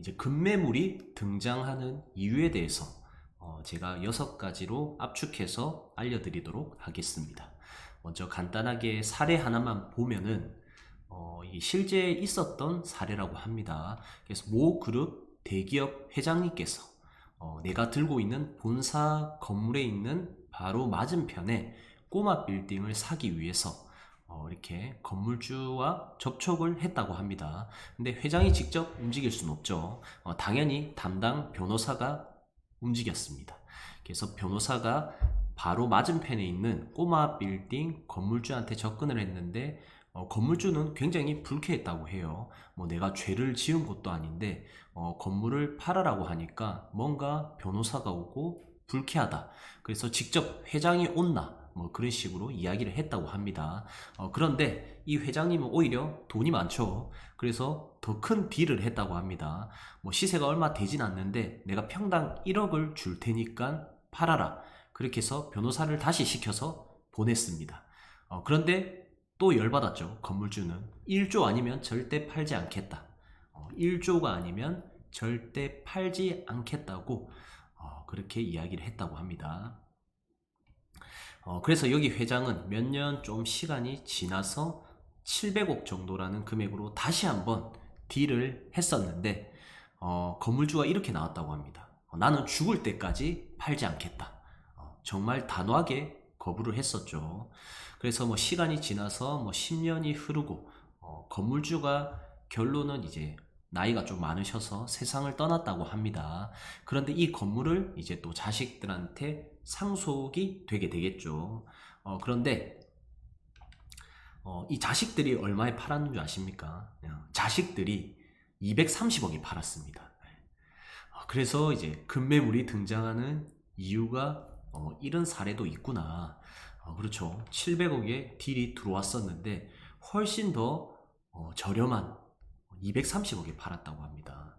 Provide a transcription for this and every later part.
이제 급매물이 등장하는 이유에 대해서 제가 6가지로 압축해서 알려드리도록 하겠습니다. 먼저 간단하게 사례 하나만 보면은 이 실제 있었던 사례라고 합니다. 그래서 모 그룹 대기업 회장님께서 내가 들고 있는 본사 건물에 있는 바로 맞은편에 꼬마 빌딩을 사기 위해서 이렇게 건물주와 접촉을 했다고 합니다. 근데 회장이 직접 움직일 수는 없죠. 당연히 담당 변호사가 움직였습니다. 그래서 변호사가 바로 맞은편에 있는 꼬마 빌딩 건물주한테 접근을 했는데 건물주는 굉장히 불쾌했다고 해요. 뭐 내가 죄를 지은 것도 아닌데 건물을 팔아라고 하니까 뭔가 변호사가 오고 불쾌하다. 그래서 직접 회장이 온나 뭐 그런 식으로 이야기를 했다고 합니다. 그런데 이 회장님은 오히려 돈이 많죠. 그래서 더 큰 딜을 했다고 합니다. 뭐 시세가 얼마 되진 않는데 내가 평당 1억을 줄 테니까 팔아라. 그렇게 해서 변호사를 다시 시켜서 보냈습니다. 그런데 또 열받았죠. 건물주는 1조 아니면 절대 팔지 않겠다. 1조가 아니면 절대 팔지 않겠다고 그렇게 이야기를 했다고 합니다. 그래서 여기 회장은 몇 년 좀 시간이 지나서 700억 정도라는 금액으로 다시 한번 딜을 했었는데 건물주가 이렇게 나왔다고 합니다. 나는 죽을 때까지 팔지 않겠다. 정말 단호하게 거부를 했었죠. 그래서 뭐 시간이 지나서 뭐 10년이 흐르고 건물주가 결론은 이제 나이가 좀 많으셔서 세상을 떠났다고 합니다. 그런데 이 건물을 이제 또 자식들한테 상속이 되게 되겠죠. 그런데 이 자식들이 얼마에 팔았는 줄 아십니까? 자식들이 230억에 팔았습니다. 그래서 이제 급매물이 등장하는 이유가 이런 사례도 있구나. 그렇죠. 700억에 딜이 들어왔었는데 훨씬 더 저렴한 230억에 팔았다고 합니다.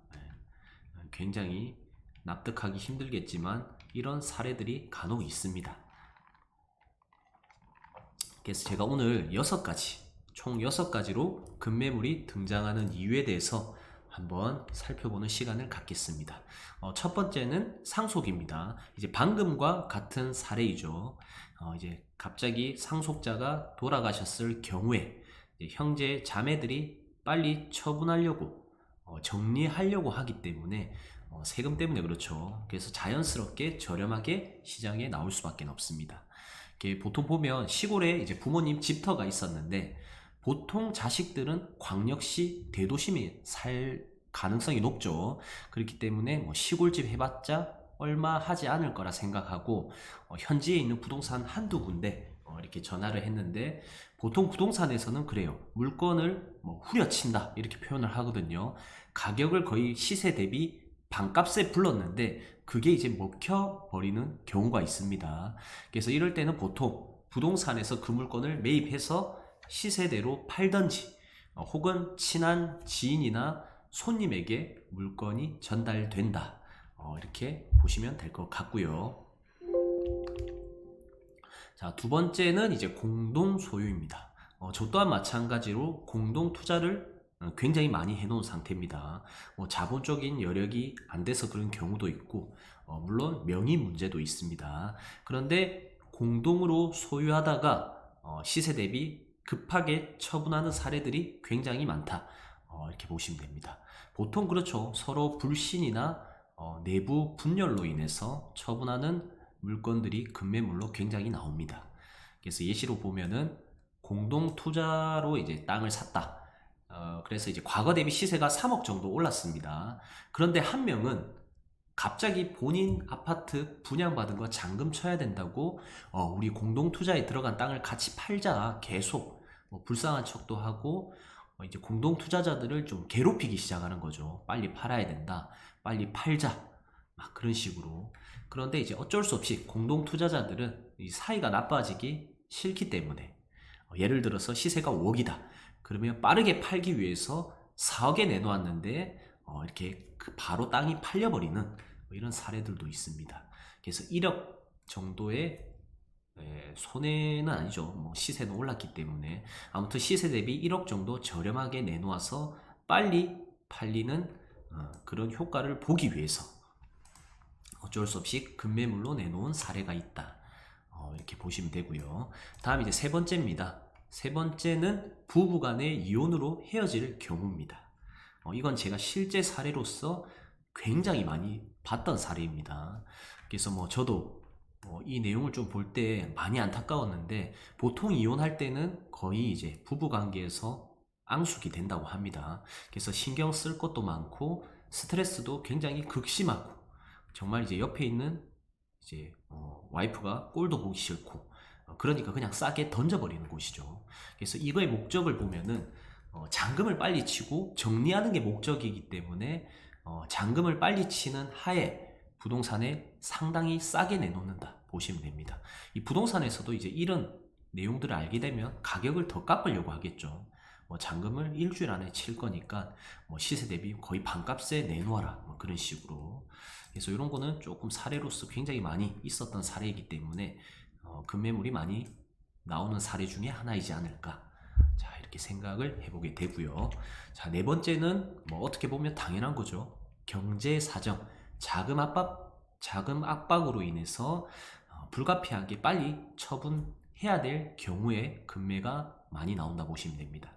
굉장히 납득하기 힘들겠지만 이런 사례들이 간혹 있습니다. 그래서 제가 오늘 총 6가지로 급매물이 등장하는 이유에 대해서 한번 살펴보는 시간을 갖겠습니다. 첫 번째는 상속입니다. 이제 방금과 같은 사례이죠. 이제 갑자기 상속자가 돌아가셨을 경우에 형제 자매들이 빨리 처분하려고 정리하려고 하기 때문에 세금 때문에 그렇죠. 그래서 자연스럽게 저렴하게 시장에 나올 수밖에 없습니다. 보통 보면 시골에 이제 부모님 집터가 있었는데 보통 자식들은 광역시 대도심에 살 가능성이 높죠. 그렇기 때문에 뭐 시골집 해봤자 얼마 하지 않을 거라 생각하고 현지에 있는 부동산 한두 군데 이렇게 전화를 했는데 보통 부동산에서는 그래요. 물건을 뭐 후려친다 이렇게 표현을 하거든요. 가격을 거의 시세 대비 반값에 불렀는데 그게 이제 먹혀버리는 경우가 있습니다. 그래서 이럴 때는 보통 부동산에서 그 물건을 매입해서 시세대로 팔던지 혹은 친한 지인이나 손님에게 물건이 전달된다. 이렇게 보시면 될 것 같고요. 자, 두 번째는 이제 공동 소유입니다. 저 또한 마찬가지로 공동 투자를 굉장히 많이 해놓은 상태입니다. 자본적인 여력이 안 돼서 그런 경우도 있고 물론 명의 문제도 있습니다. 그런데 공동으로 소유하다가 시세 대비 급하게 처분하는 사례들이 굉장히 많다. 이렇게 보시면 됩니다. 보통 그렇죠. 서로 불신이나 내부 분열로 인해서 처분하는 물건들이 급매물로 굉장히 나옵니다. 그래서 예시로 보면은 공동 투자로 이제 땅을 샀다. 그래서 이제 과거 대비 시세가 3억 정도 올랐습니다. 그런데 한 명은 갑자기 본인 아파트 분양받은 거 잔금 쳐야 된다고 우리 공동 투자에 들어간 땅을 같이 팔자 계속 불쌍한 척도 하고 이제 공동 투자자들을 좀 괴롭히기 시작하는 거죠. 빨리 팔아야 된다. 빨리 팔자. 막 그런 식으로. 그런데 이제 어쩔 수 없이 공동 투자자들은 이 사이가 나빠지기 싫기 때문에 예를 들어서 시세가 5억이다. 그러면 빠르게 팔기 위해서 4억에 내놓았는데 이렇게 바로 땅이 팔려버리는 이런 사례들도 있습니다. 그래서 1억 정도의 손해는 아니죠. 시세는 올랐기 때문에 아무튼 시세 대비 1억 정도 저렴하게 내놓아서 빨리 팔리는 그런 효과를 보기 위해서 어쩔 수 없이 급매물로 내놓은 사례가 있다. 이렇게 보시면 되고요. 다음 이제 세 번째입니다. 세 번째는 부부간의 이혼으로 헤어질 경우입니다. 이건 제가 실제 사례로서 굉장히 많이 봤던 사례입니다. 그래서 저도 이 내용을 좀 볼 때 많이 안타까웠는데, 보통 이혼할 때는 거의 이제 부부관계에서 앙숙이 된다고 합니다. 그래서 신경 쓸 것도 많고 스트레스도 굉장히 극심하고, 정말 이제 옆에 있는 이제 와이프가 꼴도 보기 싫고, 그러니까 그냥 싸게 던져버리는 곳이죠. 그래서 이거의 목적을 보면은 잔금을 빨리 치고 정리하는 게 목적이기 때문에 잔금을 빨리 치는 하에 부동산에 상당히 싸게 내놓는다 보시면 됩니다. 이 부동산에서도 이제 이런 내용들을 알게 되면 가격을 더 깎으려고 하겠죠. 잔금을 일주일 안에 칠 거니까 시세 대비 거의 반값에 내놓아라, 그런 식으로. 그래서 이런 거는 조금 사례로서 굉장히 많이 있었던 사례이기 때문에 급매물이 많이 나오는 사례 중에 하나이지 않을까, 자, 이렇게 생각을 해보게 되고요. 자, 네 번째는 어떻게 보면 당연한 거죠. 경제 사정, 자금 압박으로 인해서 불가피하게 빨리 처분해야 될 경우에 급매가 많이 나온다 보시면 됩니다.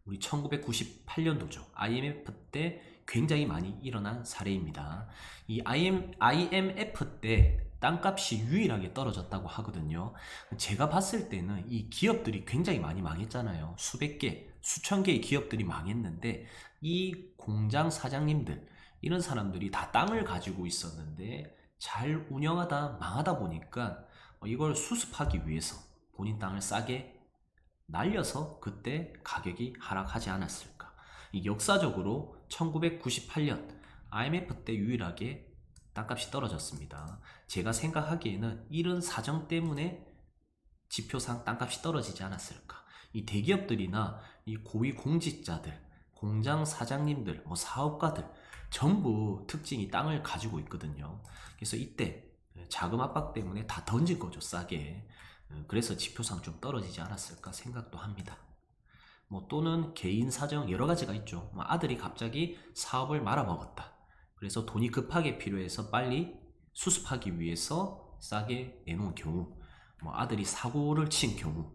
우리 1998년도죠. IMF 때 굉장히 많이 일어난 사례입니다. 이 IMF 때 땅값이 유일하게 떨어졌다고 하거든요. 제가 봤을 때는 이 기업들이 굉장히 많이 망했잖아요. 수백 개, 수천 개의 기업들이 망했는데, 이 공장 사장님들, 이런 사람들이 다 땅을 가지고 있었는데 잘 운영하다 망하다 보니까 이걸 수습하기 위해서 본인 땅을 싸게 날려서 그때 가격이 하락하지 않았을까. 이 역사적으로 1998년 IMF 때 유일하게 땅값이 떨어졌습니다. 제가 생각하기에는 이런 사정 때문에 지표상 땅값이 떨어지지 않았을까. 이 대기업들이나 이 고위 공직자들, 공장 사장님들, 사업가들 전부 특징이 땅을 가지고 있거든요. 그래서 이때 자금 압박 때문에 다 던진 거죠, 싸게. 그래서 지표상 좀 떨어지지 않았을까 생각도 합니다. 또는 개인 사정 여러 가지가 있죠. 아들이 갑자기 사업을 말아먹었다. 그래서 돈이 급하게 필요해서 빨리 수습하기 위해서 싸게 내놓은 경우, 아들이 사고를 친 경우,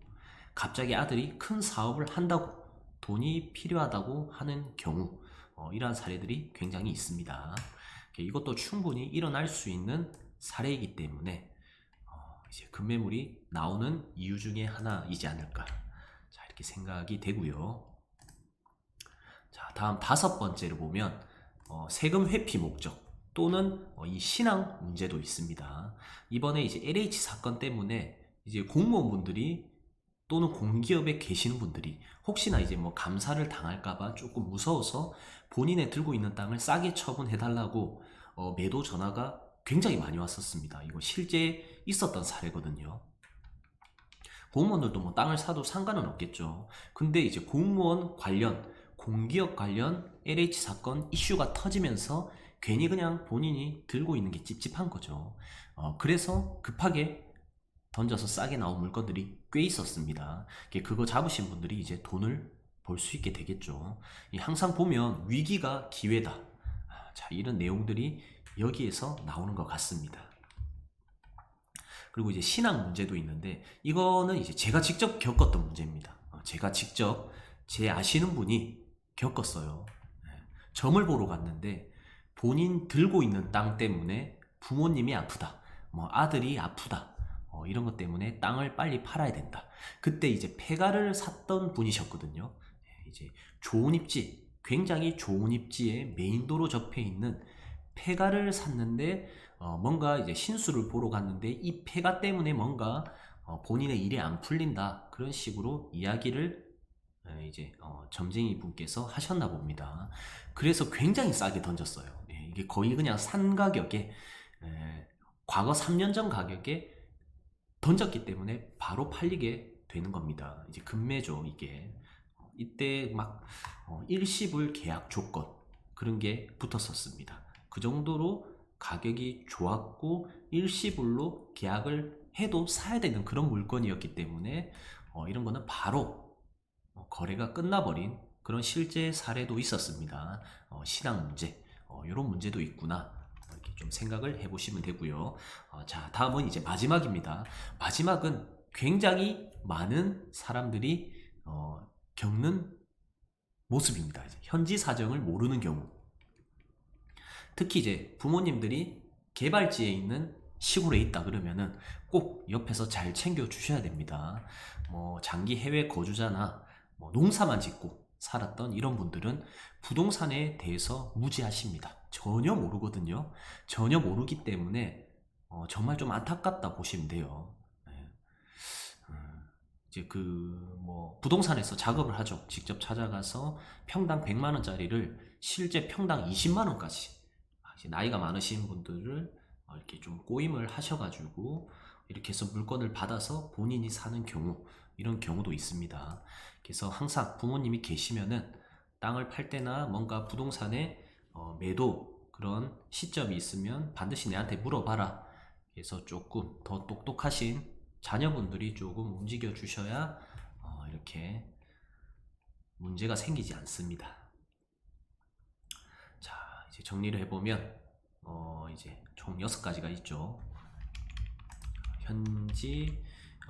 갑자기 아들이 큰 사업을 한다고 돈이 필요하다고 하는 경우, 이러한 사례들이 굉장히 있습니다. 이것도 충분히 일어날 수 있는 사례이기 때문에 이제 급매물이 나오는 이유 중에 하나이지 않을까, 자, 이렇게 생각이 되고요. 자, 다음 다섯 번째로 보면 세금 회피 목적 또는 이 신앙 문제도 있습니다. 이번에 이제 LH 사건 때문에 이제 공무원분들이 또는 공기업에 계시는 분들이 혹시나 이제 감사를 당할까봐 조금 무서워서 본인의 들고 있는 땅을 싸게 처분해달라고 매도 전화가 굉장히 많이 왔었습니다. 이거 실제 있었던 사례거든요. 공무원들도 땅을 사도 상관은 없겠죠. 근데 이제 공무원 관련, 공기업 관련 LH 사건 이슈가 터지면서 괜히 그냥 본인이 들고 있는 게 찝찝한 거죠. 그래서 급하게 던져서 싸게 나온 물건들이 꽤 있었습니다. 그거 잡으신 분들이 이제 돈을 벌 수 있게 되겠죠. 항상 보면 위기가 기회다. 자, 이런 내용들이 여기에서 나오는 것 같습니다. 그리고 이제 신앙 문제도 있는데, 이거는 이제 제가 직접 겪었던 문제입니다. 제가 직접 제 아시는 분이 겪었어요. 점을 보러 갔는데 본인 들고 있는 땅 때문에 부모님이 아프다, 아들이 아프다, 이런 것 때문에 땅을 빨리 팔아야 된다. 그때 이제 폐가를 샀던 분이셨거든요. 이제 좋은 입지, 굉장히 좋은 입지에 메인도로 접해 있는 폐가를 샀는데 뭔가 이제 신수를 보러 갔는데 이 폐가 때문에 뭔가 본인의 일이 안 풀린다, 그런 식으로 이야기를 이제 점쟁이 분께서 하셨나 봅니다. 그래서 굉장히 싸게 던졌어요. 이게 거의 그냥 산 가격에, 과거 3년 전 가격에 던졌기 때문에 바로 팔리게 되는 겁니다. 이제 급매죠, 이게. 이때 막 일시불 계약 조건, 그런 게 붙었었습니다. 그 정도로 가격이 좋았고 일시불로 계약을 해도 사야 되는 그런 물건이었기 때문에 이런 거는 바로 거래가 끝나버린 그런 실제 사례도 있었습니다. 신앙 문제, 이런 문제도 있구나. 이렇게 좀 생각을 해보시면 되고요. 자, 다음은 이제 마지막입니다. 마지막은 굉장히 많은 사람들이 겪는 모습입니다. 현지 사정을 모르는 경우. 특히 이제 부모님들이 개발지에 있는 시골에 있다 그러면은 꼭 옆에서 잘 챙겨 주셔야 됩니다. 뭐 장기 해외 거주자나 뭐 농사만 짓고 살았던 이런 분들은 부동산에 대해서 무지하십니다. 전혀 모르거든요. 전혀 모르기 때문에 정말 좀 안타깝다 보시면 돼요. 네. 이제 뭐 부동산에서 작업을 하죠. 직접 찾아가서 평당 100만 원짜리를 실제 평당 20만 원까지 나이가 많으신 분들을 이렇게 좀 꼬임을 하셔가지고 이렇게 해서 물건을 받아서 본인이 사는 경우, 이런 경우도 있습니다. 그래서 항상 부모님이 계시면은 땅을 팔 때나 뭔가 부동산에 매도 그런 시점이 있으면 반드시 내한테 물어봐라. 그래서 조금 더 똑똑하신 자녀분들이 조금 움직여 주셔야 이렇게 문제가 생기지 않습니다. 자, 이제 정리를 해보면 이제 총 6가지가 있죠. 현지,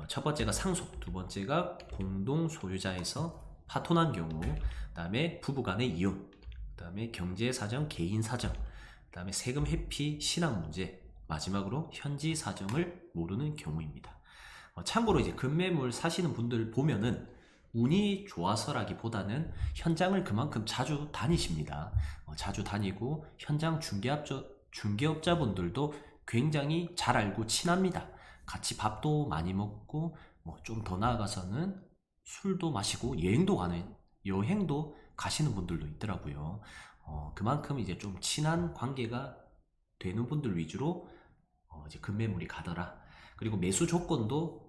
첫 번째가 상속, 두 번째가 공동 소유자에서 파토난 경우, 그 다음에 부부간의 이혼, 그 다음에 경제사정, 개인사정, 그 다음에 세금 회피, 신앙 문제, 마지막으로 현지 사정을 모르는 경우입니다. 참고로 이제 급매물 사시는 분들 보면은 운이 좋아서라기보다는 현장을 그만큼 자주 다니십니다. 자주 다니고 현장 중개업자분들도 굉장히 잘 알고 친합니다. 같이 밥도 많이 먹고 뭐 좀 더 나아가서는 술도 마시고 여행도 가시는 분들도 있더라고요. 그만큼 이제 좀 친한 관계가 되는 분들 위주로 이제 급매물이 가더라. 그리고 매수 조건도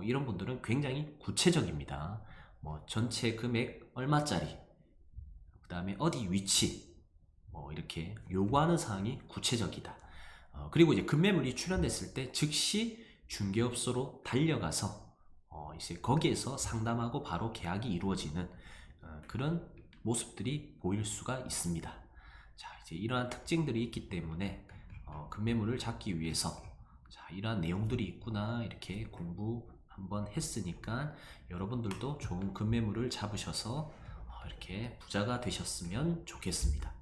이런 분들은 굉장히 구체적입니다. 뭐 전체 금액 얼마짜리, 그 다음에 어디 위치, 뭐 이렇게 요구하는 사항이 구체적이다. 그리고 이제 급매물이 출현됐을 때 즉시 중개업소로 달려가서 이제 거기에서 상담하고 바로 계약이 이루어지는 그런 모습들이 보일 수가 있습니다. 자, 이제 이러한 특징들이 있기 때문에 급매물을 잡기 위해서 자, 이러한 내용들이 있구나 이렇게 공부 한번 했으니까 여러분들도 좋은 급매물을 잡으셔서 이렇게 부자가 되셨으면 좋겠습니다.